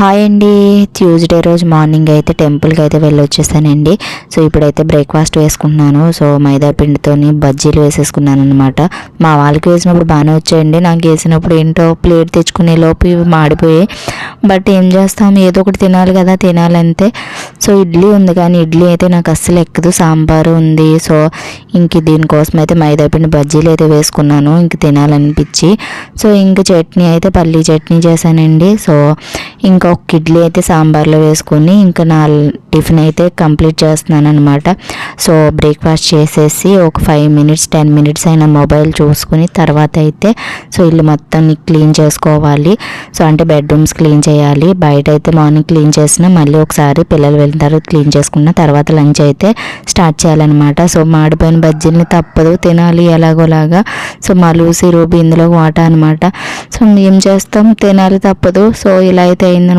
Hi అండి. Tuesday రోజు morning అయితే టెంపుల్కి అయితే వెళ్ళొచ్చేసానండి. సో ఇప్పుడైతే బ్రేక్ఫాస్ట్ వేసుకుంటున్నాను. సో మైదా పిండితోని బజ్జీలు వేసేసుకున్నాను అనమాట. మా వాళ్ళకి వేసినప్పుడు బాగానే వచ్చాయండి. నాకు వేసినప్పుడు ఏంటో ప్లేట్ తెచ్చుకునే లోపు ఇవి మాడిపోయాయి. బట్ ఏం చేస్తాం, ఏదో ఒకటి తినాలి కదా, తినాలంతే. సో ఇడ్లీ ఉంది కానీ ఇడ్లీ అయితే నాకు అస్సలు ఎక్కదు. సాంబారు ఉంది. సో ఇంక దీనికోసం అయితే మైదా పిండి బజ్జీలు అయితే వేసుకున్నాను ఇంక తినాలనిపించి. సో ఇంక చట్నీ అయితే పల్లీ చట్నీ చేశానండి. సో ఇంకా ఒక ఇడ్లీ అయితే సాంబార్లో వేసుకొని ఇంకా నా టిఫిన్ అయితే కంప్లీట్ చేస్తున్నాను అనమాట. సో బ్రేక్ఫాస్ట్ చేసేసి ఒక 5 మినిట్స్ 10 మినిట్స్ అయినా మొబైల్ చూసుకుని తర్వాత అయితే సో ఇల్లు మొత్తం క్లీన్ చేసుకోవాలి. సో అంటే బెడ్రూమ్స్ క్లీన్ చేయాలి. బయట అయితే మార్నింగ్ క్లీన్ చేసిన మళ్ళీ ఒకసారి పిల్లలు వెళ్ళిన తర్వాత క్లీన్ చేసుకున్న తర్వాత లంచ్ అయితే స్టార్ట్ చేయాలన్నమాట. సో మాడిపోయిన బజ్జీలని తప్పదు, తినాలి ఎలాగోలాగా. సో మా లూసి రూబీ ఇందులో వాటా అనమాట. సో ఏం చేస్తాం, తినాలి తప్పదు. సో ఇలా అయితే అయిందనమాట.